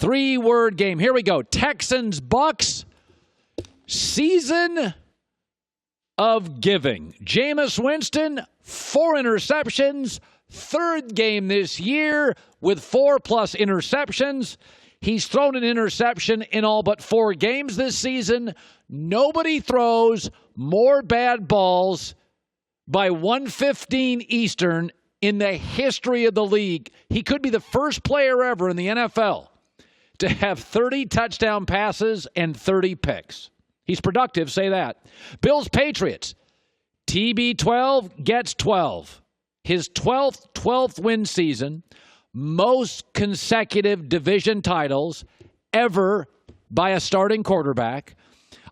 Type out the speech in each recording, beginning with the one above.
Three-word game. Here we go. Texans, Bucks. Season of giving. Jameis Winston, 4 interceptions. Third game this year with 4+ interceptions. He's thrown an interception in all but 4 games this season. Nobody throws more bad balls by 1:15 Eastern in the history of the league. He could be the first player ever in the NFL to have 30 touchdown passes and 30 picks. He's productive, say that. Bills, Patriots. TB12 gets 12. His 12th win season. Most consecutive division titles ever by a starting quarterback.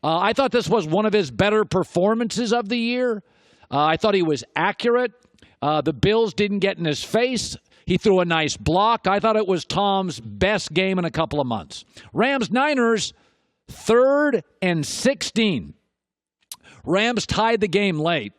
I thought this was one of his better performances of the year. I thought he was accurate. The Bills didn't get in his face. He threw a nice block. I thought it was Tom's best game in a couple of months. Rams, Niners, 3rd and 16. Rams tied the game late.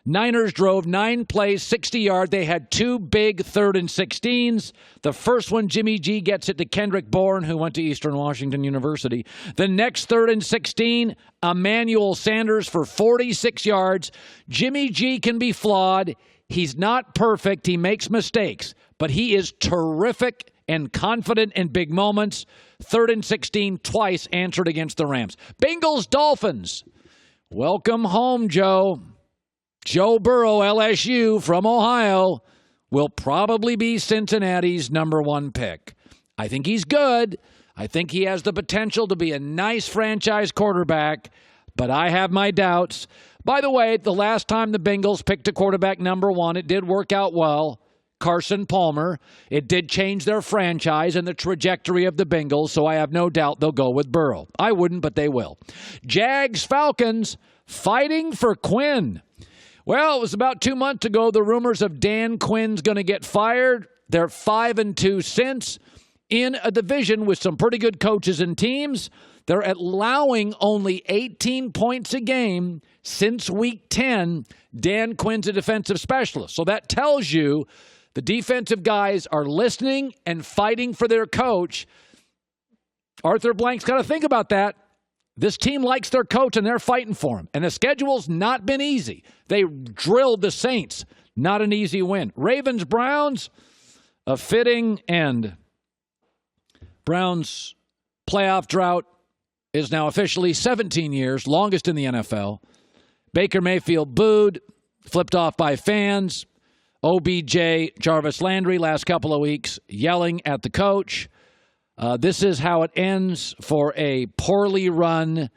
Niners drove 9 plays, 60 yards. They had 2 big 3rd and 16s. The first one, Jimmy G gets it to Kendrick Bourne, who went to Eastern Washington University. The next 3rd and 16, Emmanuel Sanders for 46 yards. Jimmy G can be flawed. He's not perfect. He makes mistakes, but he is terrific and confident in big moments. 3rd and 16, twice answered against the Rams. Bengals, Dolphins. Welcome home, Joe. Joe Burrow, LSU from Ohio, will probably be Cincinnati's number 1 pick. I think he's good. I think he has the potential to be a nice franchise quarterback, but I have my doubts. By the way, the last time the Bengals picked a quarterback number 1, it did work out well. Carson Palmer. It did change their franchise and the trajectory of the Bengals, so I have no doubt they'll go with Burrow. I wouldn't, but they will. Jags, Falcons, fighting for Quinn. Well, it was about 2 months ago, the rumors of Dan Quinn's going to get fired. They're 5-2 since in a division with some pretty good coaches and teams. They're allowing only 18 points a game since week 10. Dan Quinn's a defensive specialist. So that tells you the defensive guys are listening and fighting for their coach. Arthur Blank's got to think about that. This team likes their coach, and they're fighting for him. And the schedule's not been easy. They drilled the Saints. Not an easy win. Ravens, Browns, a fitting end. Browns' playoff drought is now officially 17 years, longest in the NFL. Baker Mayfield booed, flipped off by fans. OBJ, Jarvis Landry, last couple of weeks, yelling at the coach. This is how it ends for a poorly run,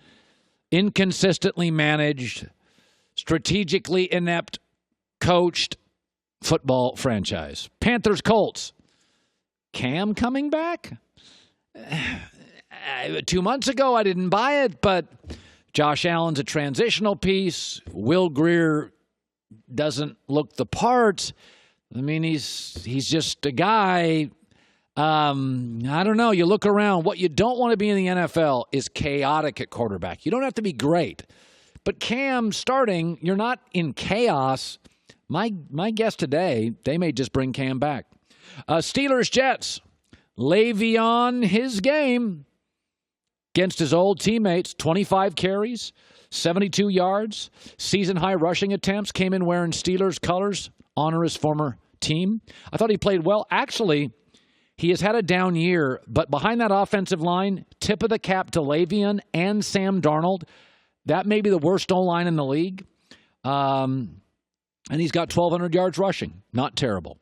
inconsistently managed, strategically inept, coached football franchise. Panthers, Colts. Cam coming back? 2 months ago, I didn't buy it, but Josh Allen's a transitional piece. Will Grier doesn't look the part. I mean, he's just a guy. I don't know. You look around. What you don't want to be in the NFL is chaotic at quarterback. You don't have to be great. But Cam starting, you're not in chaos. My guess today, they may just bring Cam back. Steelers, Jets. Le'Veon, his game against his old teammates. 25 carries, 72 yards, season-high rushing attempts. Came in wearing Steelers colors. Honor his former team. I thought he played well. Actually, he has had a down year, but behind that offensive line, tip of the cap to Le'Veon and Sam Darnold. That may be the worst O-line in the league. And he's got 1,200 yards rushing. Not terrible.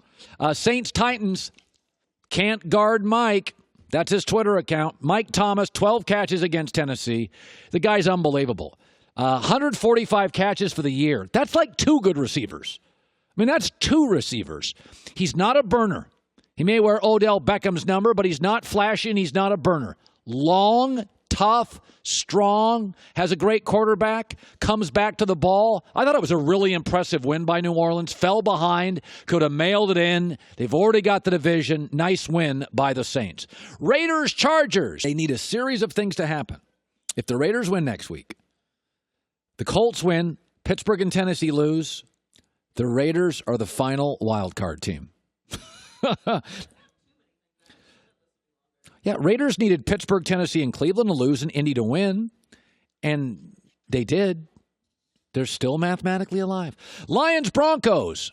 Saints, Titans, can't guard Mike. That's his Twitter account. Mike Thomas, 12 catches against Tennessee. The guy's unbelievable. 145 catches for the year. That's like 2 good receivers. I mean, that's 2 receivers. He's not a burner. He may wear Odell Beckham's number, but he's not flashy and he's not a burner. Long, tough, strong, has a great quarterback, comes back to the ball. I thought it was a really impressive win by New Orleans. Fell behind, could have mailed it in. They've already got the division. Nice win by the Saints. Raiders, Chargers. They need a series of things to happen. If the Raiders win next week, the Colts win, Pittsburgh and Tennessee lose, the Raiders are the final wild card team. Yeah, Raiders needed Pittsburgh, Tennessee, and Cleveland to lose and Indy to win, and they did. They're still mathematically alive. Lions, Broncos.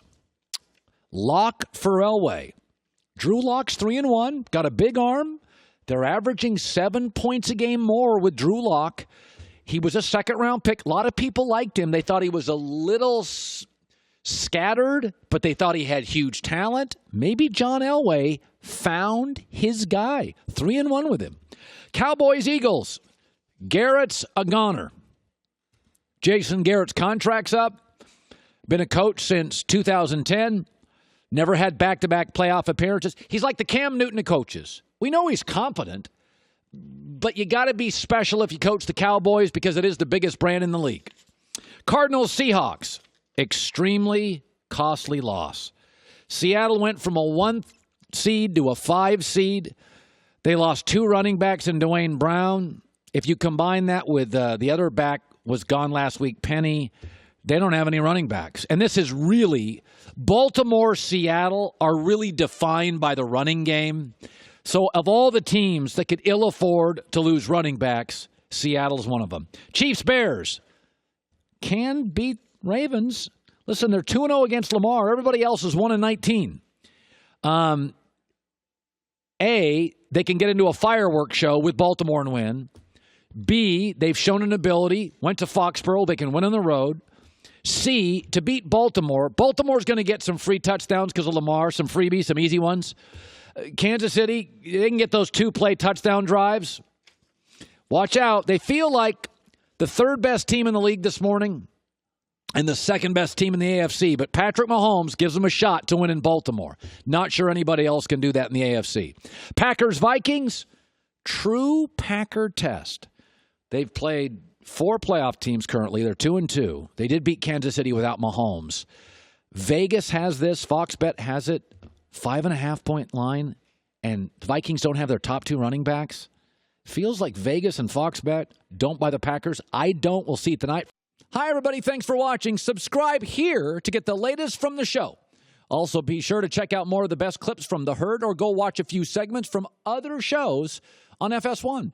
Lock for Elway. Drew Lock's 3-1, got a big arm. They're averaging 7 points a game more with Drew Lock. He was a second-round pick. A lot of people liked him. They thought he was a little scattered, but they thought he had huge talent. Maybe John Elway found his guy. 3-1 with him. Cowboys, Eagles. Garrett's a goner. Jason Garrett's contract's up. Been a coach since 2010. Never had back-to-back playoff appearances. He's like the Cam Newton of coaches. We know he's competent, but you got to be special if you coach the Cowboys because it is the biggest brand in the league. Cardinals, Seahawks. Extremely costly loss. Seattle went from a 1 seed to a 5 seed. They lost 2 running backs in Dwayne Brown. If you combine that with the other back was gone last week, Penny, they don't have any running backs. And this is really, Baltimore, Seattle are really defined by the running game. So of all the teams that could ill afford to lose running backs, Seattle's one of them. Chiefs, Bears can beat Ravens. Listen, they're 2-0 against Lamar. Everybody else is 1-19. A, they can get into a fireworks show with Baltimore and win. B, they've shown an ability, went to Foxborough, they can win on the road. C, to beat Baltimore, Baltimore's going to get some free touchdowns because of Lamar, some freebies, some easy ones. Kansas City, they can get those 2-play touchdown drives. Watch out. They feel like the third best team in the league this morning and the second best team in the AFC, but Patrick Mahomes gives them a shot to win in Baltimore. Not sure anybody else can do that in the AFC. Packers, Vikings, true Packer test. They've played 4 playoff teams currently. They're 2-2. They did beat Kansas City without Mahomes. Vegas has this. Fox Bet has it. 5.5-point line. And the Vikings don't have their top 2 running backs. Feels like Vegas and Fox Bet don't buy the Packers. I don't. We'll see tonight. Hi, everybody. Thanks for watching. Subscribe here to get the latest from the show. Also, be sure to check out more of the best clips from The Herd or go watch a few segments from other shows on FS1.